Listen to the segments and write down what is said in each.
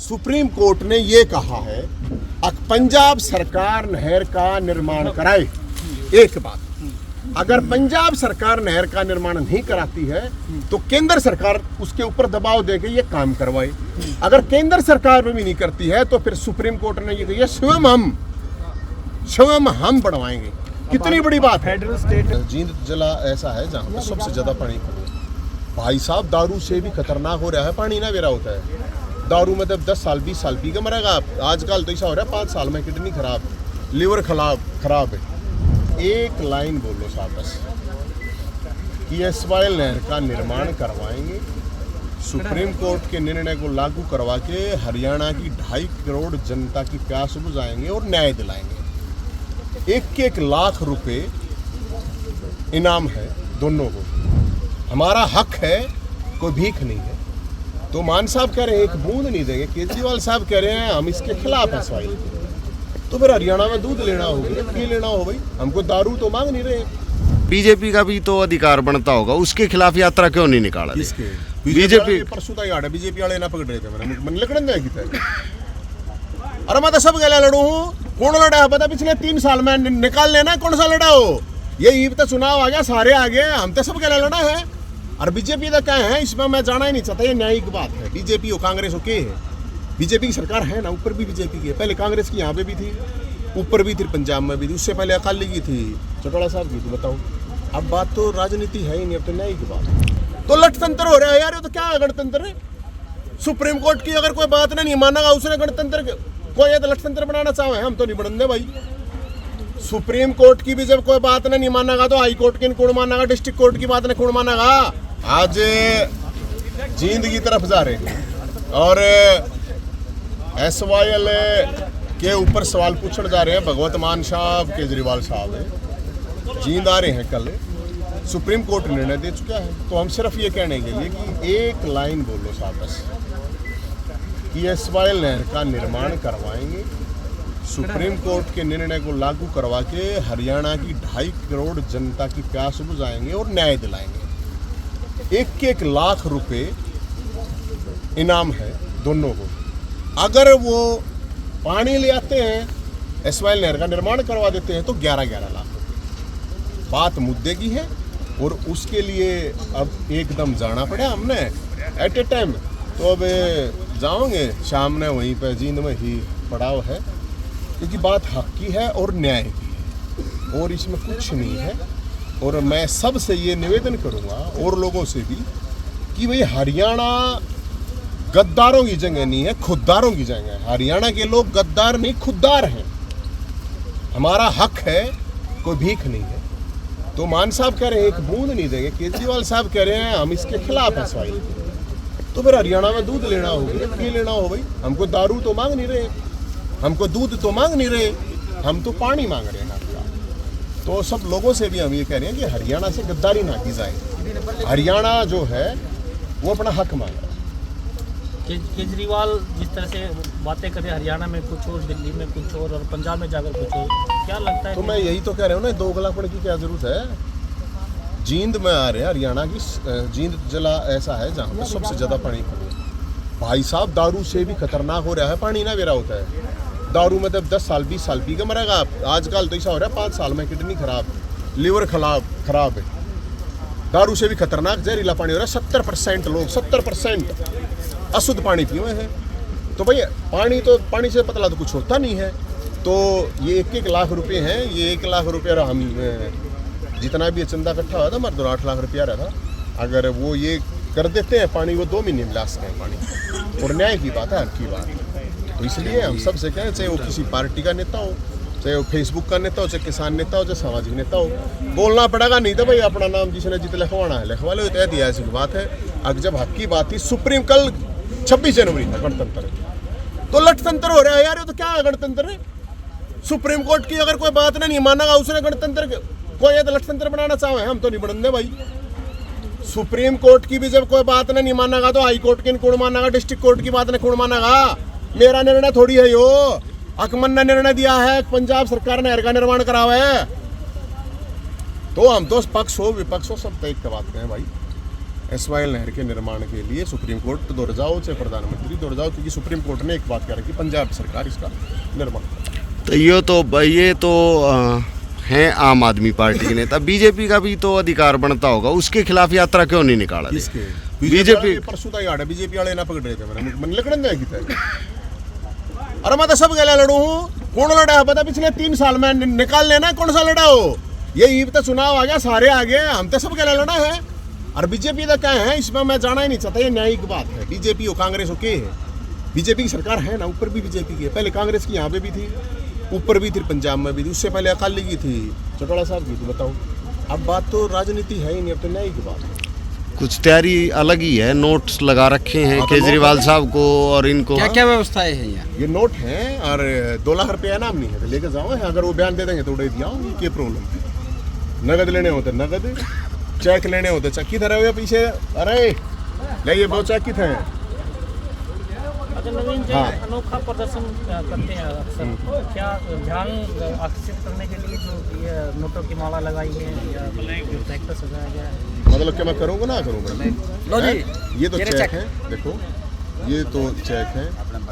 Supreme court ने ये कहा है पंजाब सरकार नहर का निर्माण कराए। एक बात, अगर पंजाब सरकार नहर का निर्माण नहीं कराती है तो केंद्र सरकार उसके ऊपर दबाव देके ये काम करवाए। अगर केंद्र सरकार भी नहीं करती है तो फिर सुप्रीम कोर्ट ने ये कहा स्वयं हम बढ़वाएंगे। कितनी बड़ी बात है। फेडरल स्टेट जींद जिला ऐसा है जहाँ पर सबसे ज्यादा पानी भाई साहब दारू से भी खतरनाक हो रहा है पानी ना बेरा होता है। दारू में तब 10 साल 20 साल पी के मरेगा आप। आजकल तो ऐसा हो रहा है 5 साल में किडनी खराब, लिवर खराब है। एक लाइन बोलो साहब बस कि एसवाइएल नहर का निर्माण करवाएंगे। सुप्रीम कोर्ट के निर्णय को लागू करवा के हरियाणा की 2.5 करोड़ जनता की प्यास बुझाएंगे और न्याय दिलाएंगे। 1-1 लाख रुपए इनाम है दोनों को। हमारा हक है, कोई भीख नहीं है। तो मान साहब कह रहे हैं एक बूंद नहीं देंगे, केजरीवाल साहब कह रहे हैं हम इसके खिलाफ है एसवाइएल। तो फिर हरियाणा में दूध लेना होगा, घी लेना हो भाई, हमको दारू तो मांग नहीं रहे। बीजेपी का भी तो अधिकार बनता होगा, उसके खिलाफ यात्रा क्यों नहीं निकाला? बीजेपी परसों तक आड़े बीजेपी वाले ना पकड़ रहे थे मैंने लकड़न जाए की। अरे मैं तो सब गला लड़ू हूँ। कौन लड़ा है पता? पिछले 3 साल में निकाल लेना कौन सा लड़ा हो। ये ईब तो चुनाव आ गया, सारे आ गए, हम तो सब गला लड़ा है। और बीजेपी का क्या है इसमें मैं जाना ही नहीं चाहता। ये न्यायिक बात है। बीजेपी हो कांग्रेस हो के है, बीजेपी की सरकार है ना, ऊपर भी बीजेपी की है। पहले कांग्रेस की यहाँ पे भी थी, ऊपर भी थी, पंजाब में भी थी, उससे पहले अकाली की थी, चौटाला साहब की थी। बताओ, अब बात तो राजनीति है ही नहीं, अब तो न्यायिक बात। तो लठतंत्र हो रहा है यार। ये तो क्या है गणतंत्र है? सुप्रीम कोर्ट की अगर कोई बात नहीं मानेगा उसने गणतंत्र कोई ये तो लठतंत्र बनाना चाहे, हम तो नहीं बनने भाई। सुप्रीम कोर्ट की भी जब कोई बात नहीं मानेगा तो हाई कोर्ट की कौन मानेगा, डिस्ट्रिक्ट कोर्ट की बात ने कौन मानेगा। आज जींद की तरफ जा रहे हैं और एसवाइएल के ऊपर सवाल पूछने जा रहे हैं भगवत मान साहब, केजरीवाल साहब जींद आ रहे हैं कल। सुप्रीम कोर्ट निर्णय दे चुका है। तो हम सिर्फ ये कहने के लिए कि एक लाइन बोलो साहब बस कि एसवाइएल नहर का निर्माण करवाएंगे। सुप्रीम कोर्ट के निर्णय को लागू करवा के हरियाणा की 2.5 करोड़ जनता की प्यास बुझाएंगे और न्याय दिलाएंगे। 1-1 लाख रुपए इनाम है दोनों को। अगर वो पानी ले आते हैं, एसवाइएल नहर का निर्माण करवा देते हैं तो 11-11 लाख रुपए। बात मुद्दे की है और उसके लिए अब एकदम जाना पड़ा हमने एट ए टाइम। तो अब जाओगे शाम में वहीं पे जींद में ही पड़ाव है, क्योंकि बात हक की है और न्याय की है और इसमें कुछ नहीं है। और मैं सबसे ये निवेदन करूंगा और लोगों से भी कि भाई हरियाणा गद्दारों की जगह नहीं है, खुददारों की जगह है। हरियाणा के लोग गद्दार नहीं खुददार हैं। हमारा हक है, कोई भीख नहीं है। तो मान साहब कह रहे हैं एक बूंद नहीं देंगे, केजरीवाल साहब कह रहे हैं हम इसके खिलाफ है एसवाइएल। तो फिर हरियाणा में दूध लेना होगा, घी लेना हो भाई, हमको दारू तो मांग नहीं रहे, हमको दूध तो मांग नहीं रहे, हम तो पानी मांग रहे हैं। तो सब लोगों से भी हम ये कह रहे हैं कि हरियाणा से गद्दारी ना की जाए। हरियाणा जो है वो अपना हक मांग रहा है। केजरीवाल जिस तरह से बातें कर रहे हैं, हरियाणा में कुछ और, दिल्ली में कुछ और पंजाब में जाकर कुछ और, क्या लगता है? तो मैं यही तो कह रहा हूँ ना, 2 गलापड़ की क्या जरूरत है। जींद में आ रहे हैं, हरियाणा की जींद जिला ऐसा है जहाँ पर सबसे ज्यादा पानी भाई साहब दारू से भी खतरनाक हो रहा है पानी ना बेरा होता है। दारू में तब 10 साल 20 साल पी के मरेगा आप। आजकल तो ऐसा हो रहा है 5 साल में किडनी खराब, लिवर खराब है। दारू से भी खतरनाक जहरीला पानी हो रहा है। 70% लोग 70% अशुद्ध पानी पिए हुए हैं। तो भाई पानी से पतला तो कुछ होता नहीं है। तो ये 1-1 लाख रुपए हैं। ये 1 लाख रुपये हम जितना भी चंदा इकट्ठा हुआ था हमारे 2-8 लाख रुपया रहा था। अगर वो ये कर देते हैं पानी, वो 2 महीने में ला सकते हैं पानी। और न्याय की बात है, हक की बात है। तो इसलिए हम सब से कहें, चाहे वो किसी पार्टी का नेता हो, चाहे वो फेसबुक का नेता हो, चाहे किसान नेता हो, चाहे सामाजिक नेता हो, बोलना पड़ेगा। नहीं तो भाई अपना नाम जिसने जित लिखवाना है लिखवा लो। तो ऐतिहासिक बात है। अब जब हक की बात थी, सुप्रीम कल 26 जनवरी था गणतंत्र, तो लठतंत्र हो रहा है यार। ये तो क्या है गणतंत्र है? सुप्रीम कोर्ट की अगर कोई बात नहीं मानेगा उसने गणतंत्र कोई ये तो लठतंत्र बनाना चाहे, हम तो नहीं बनने भाई। सुप्रीम कोर्ट की भी जब कोई बात नहीं मानेगा तो हाई कोर्ट की कौन मानेगा, डिस्ट्रिक्ट कोर्ट की बात ने कौन मानेगा। मेरा निर्णय थोड़ी है यो, अकमन ने निर्णय दिया है, पंजाब सरकार ने नहर का निर्माण करावा है। तो हम तो पक्ष हो विपक्ष हो सब तो एक बात कहें भाई। SYL नहर के निर्माण के लिए सुप्रीम कोर्ट दौड़ जाओ, चाहे प्रधानमंत्री दौड़ जाओ, क्योंकि सुप्रीम कोर्ट ने एक बात कह रखी, पंजाब सरकार इसका निर्माण करे। तो ये तो हैं आम आदमी पार्टी के नेता, बीजेपी का भी तो अधिकार बनता होगा, उसके खिलाफ यात्रा क्यों नहीं निकाला? किसके? बीजेपी परसों का याद है, बीजेपी वाले ना पकड़ रहे थे, मैंने लकड़न जाए की अरे मैं तो सब गला लड़ू हूँ, कौन लड़ा है पता? पिछले 3 साल में निकाल लेना कौन सा लड़ा हो। ये ईब तो चुनाव आ गया, सारे आ गए, हम तो सब गला लड़ा है। और बीजेपी तो क्या है, इसमें मैं जाना ही नहीं चाहता, ये न्यायिक बात है। बीजेपी हो कांग्रेस हो के है, बीजेपी की सरकार है ना, ऊपर भी बीजेपी की है, पहले कांग्रेस की यहाँ पे भी थी, ऊपर भी थी, पंजाब में भी थी, उससे पहले अकाली की थी, चौटाला साहब की थी। बताओ, अब बात तो राजनीति है ही नहीं, अब तो न्यायिक बात है। कुछ तैयारी अलग ही है, नोट्स लगा रखे हैं केजरीवाल साहब को और इनको। क्या क्या व्यवस्थाएं हैं यहाँ? ये नोट हैं और 2 लाख रुपया नाम नहीं है, तो लेके जाओ, अगर वो बयान दे देंगे तो उड़े दिया, क्या प्रॉब्लम है? नगद लेने होते नगद, चेक लेने होते चेक। किधर है पीछे? अरे ले ये बहुत चेक किधर है? अच्छा नवीन जी, अनोखा प्रदर्शन करते हैं अक्सर, क्या ध्यान आकर्षित करने के लिए जो ये नोटों की माला लगाई है या जो ट्रैक्टर सजाया गया है? मतलब क्या मैं करूँगा ना करूँगा? लो जी, ये तो चेक है, देखो ये तो चेक है।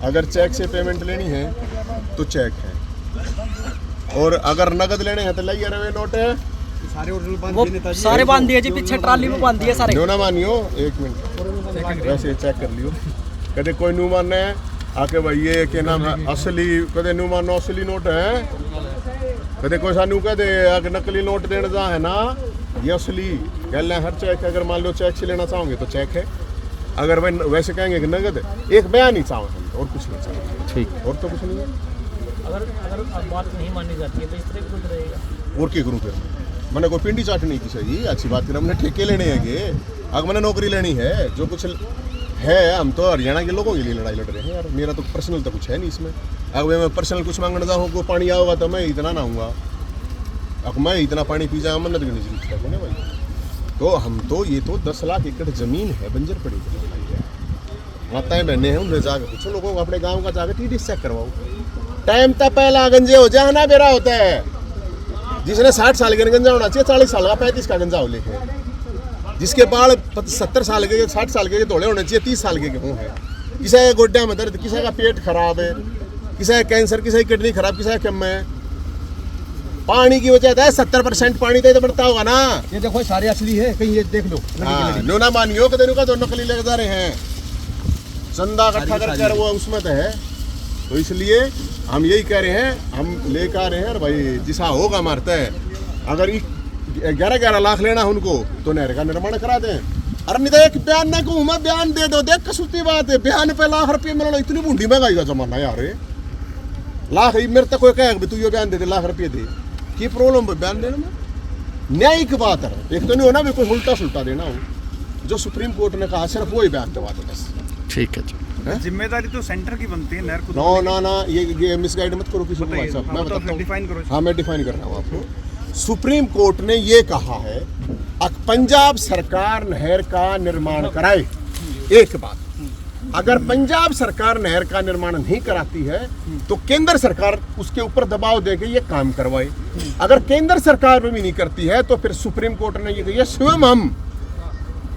अगर चेक से पेमेंट लेनी है तो चेक है, और अगर नगद लेने हैं तो लाइए रवे नोट है। वो सारे बांध दिए जी, पीछे ट्राली में बांध दिए सारे। नो ना मानियो, 1 मिनट वैसे चेक कर लियो। कदे कोई नू मानना है आके भाई ये क्या नाम है असली, कदे नू मानो असली नोट है, कदे कोई सानू कदे आके नकली नोट देने जा है ना, ये असली गल है। हर चेक अगर मान लो चेक से लेना चाहोगे तो चेक है, अगर वैसे कहेंगे कि नगद, एक बयान ही चाहो हम, और कुछ नहीं चाहिए, ठीक, और तो कुछ नहीं है। अगर बात नहीं मानी जाती है तो इस तरह कुछ रहेगा। और क्या करूँ फिर? मैंने कोई पिंडी चाटनी की चाहिए, अच्छी बात कर, हमने ठेके लेने हैं, अगर मैंने नौकरी लेनी है, जो कुछ है, हम तो हरियाणा के लोगों के लिए लड़ाई लड़ रहे हैं यार। मेरा तो पर्सनल तो कुछ है नहीं इसमें। अगर मैं पर्सनल कुछ मांगने जाऊँ, को पानी आओगा तो मैं इतना ना आऊँगा, अब मैं इतना पानी पी जाऊँगा, मन्नत करनी जरूरत है भाई। तो हम तो ये तो 10 लाख एकड़ जमीन है, बंजर पड़ी माताएं बहने हैं, उन्हें जाकर पूछो लोगों को, अपने गाँव का जाकर TD चेक करवाओ। टाइम तक पहला गंजे हो जाए ना, बेरा होता है। जिसने 60 साल के गंजा होना चाहिए, 40 साल का 35 का गंजा हो लेके, जिसके बाल 70 साल के 60 साल के धोले होने चाहिए, 30 साल के क्यों है? किसी का गोड्या में दर्द, किसी का पेट खराब है, किसी का कैंसर, किसी की किडनी खराब, किसी का कम है। पानी की वजह है, 70% पानी तो बढ़ता होगा ना। ये देखो सारे असली है, कहीं ये देख लो। लो ना मानियो कि तेरे का तो नकली लेके जा रहे हैं, चंदा इकट्ठा करके वो उसमें तो है। तो इसलिए हम यही कह रहे हैं, हम लेकर आ रहे हैं भाई, जिसा होगा मारता है। अगर 11-11 लाख लेना है उनको तो नहर का निर्माण करा दें। अरे नहीं तो एक बयान ना कहूँ मैं, बयान दे दो, देख कसूती बात है, बयान पे लाख रुपये मिलना, इतनी बूढ़ी महंगाई का जमाना यार। लाख मेरे तक कोई कहे तू ये बयान दे दे, लाख रुपये दे, की प्रॉब्लम बयान देने में? न्यायिक बात है, एक तो नहीं होना भी कोई उल्टा सुल्टा देना हो। जो सुप्रीम कोर्ट ने कहा सिर्फ वही बयान दवा दो बस। ठीक है जी, जिम्मेदारी तो सेंटर की बनती है, नहर को। ना ये मिसगाइड मत करो किसी को भाई साहब, मैं बताता हूँ। डिफाइन करो। हाँ मैं डिफाइन कर रहा हूँ आपको। सुप्रीम कोर्ट ने ये कहा है पंजाब सरकार नहर का निर्माण कराए। एक बात, अगर पंजाब सरकार नहर का निर्माण नहीं कराती है तो केंद्र सरकार उसके ऊपर दबाव देके ये काम करवाए। अगर केंद्र सरकार भी नहीं करती है तो फिर सुप्रीम कोर्ट ने ये कहा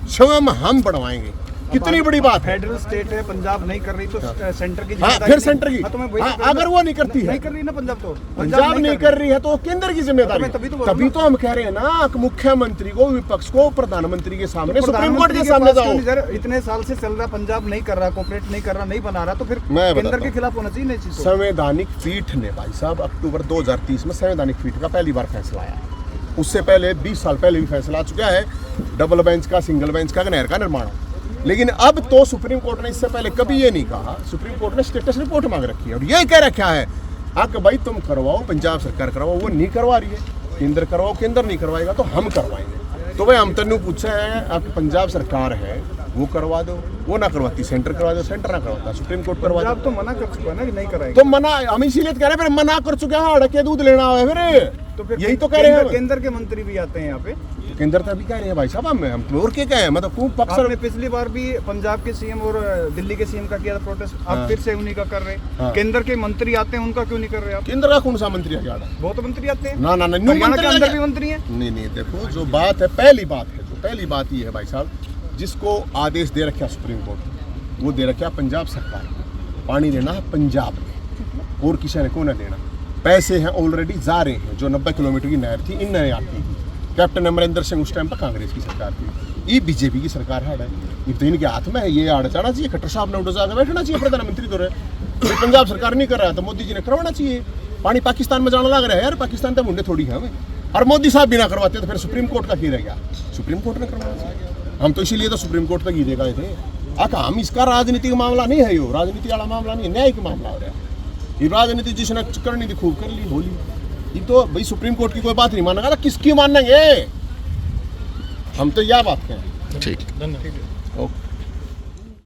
स्वयं हम बढ़वाएंगे। कितनी बड़ी बात है। फेडरल स्टेट है, पंजाब नहीं कर रही तो सेंटर की हाँ, फिर सेंटर की तो मैं वही अगर वो नहीं करती है, नहीं कर रही ना पंजाब, तो पंजाब नहीं कर रही है तो केंद्र की जिम्मेदारी। तभी तो हम कह रहे हैं ना कि मुख्यमंत्री को, विपक्ष को, प्रधानमंत्री के सामने, सुप्रीम कोर्ट के सामने जाओ। इतने साल से चल रहा, पंजाब नहीं कर रहा, कोऑपरेट नहीं कर रहा, नहीं बना रहा, तो फिर मैं केंद्र के खिलाफ होना चाहिए। नहीं, संवैधानिक पीठ ने भाई साहब अक्टूबर 2030 में संवैधानिक पीठ का पहली बार फैसला आया। उससे पहले 20 साल पहले भी फैसला आ चुका है डबल बेंच का, सिंगल बेंच का नहर का निर्माण। लेकिन अब तो सुप्रीम कोर्ट ने इससे पहले कभी ये नहीं कहा। सुप्रीम कोर्ट ने स्टेटस रिपोर्ट मांग रखी है और ये कह रखा है कि भाई तुम करवाओ, पंजाब सरकार करवाओ। वो नहीं करवा रही है, केंद्र करवाओ, केंद्र नहीं करवाएगा तो हम करवाएंगे। तो भाई हम तनु पूछा है, आप पंजाब सरकार है वो करवा दो, वो ना करवाती सेंटर करवा दो, सेंटर ना करवाता सुप्रीम कोर्ट करवा दो। तो मना कर चुका है ना कि नहीं कराएगा, तो मना हम इसीलिए कह रहे हैं, फिर मना कर चुके हैं, अड़के दूध लेना है फिर यही तो कह रहे हैं। केंद्र के मंत्री भी आते हैं यहाँ पे, केंद्र तक भी कह रहे हैं भाई साहब, हम तो और क्या कहें, मतलब खूब पक्ष। आपने पिछली बार भी पंजाब के सीएम और दिल्ली के सीएम का किया था प्रोटेस्ट, अब फिर से उन्हीं का कर रहे हैं। केंद्र के मंत्री आते हैं, उनका क्यों नहीं कर रहे आप? केंद्र का कौन सा मंत्री है? बहुत मंत्री आते हैं ना हरियाणा के अंदर भी मंत्री हैं। नहीं, देखो जो बात है, पहली बात ये है भाई साहब जिसको आदेश दे रखा सुप्रीम कोर्ट ने, वो दे रखा पंजाब सरकार ने। पानी देना है पंजाब में और किसी ने को ना देना। पैसे हैं ऑलरेडी जा रहे हैं। जो 90 किलोमीटर की नहर थी इन नहर आती थी, कैप्टन अमरिंदर सिंह उस टाइम पर कांग्रेस की सरकार थी, ये बीजेपी की सरकार है। ये तो इनके हाथ में है, ये आड़ जाना चाहिए। खट्टर साहब ने उठो जाकर बैठना चाहिए, प्रधानमंत्री तो रहे। पंजाब सरकार नहीं कर रहा तो मोदी जी ने करवाना चाहिए। पानी पाकिस्तान में जाना लग रहा है यार, पाकिस्तान तो मुंडे थोड़ी है हमें। और मोदी साहब भी ना करवाते तो फिर सुप्रीम कोर्ट का की रह गया। सुप्रीम कोर्ट ने करवाना चाहिए। हम तो इसीलिए तो सुप्रीम कोर्ट तक ही दे गए थे। हम इसका राजनीतिक मामला नहीं है, यो राजनीति वाला मामला नहीं है, न्यायिक मामला हो रहा है। ये राजनीति जिसने करनी थी खूब कर ली, होली। ये तो भाई सुप्रीम कोर्ट की कोई बात नहीं मानेगा, किसकी मानेंगे? हम तो यह बात कहें। ठीक। धन्यवाद।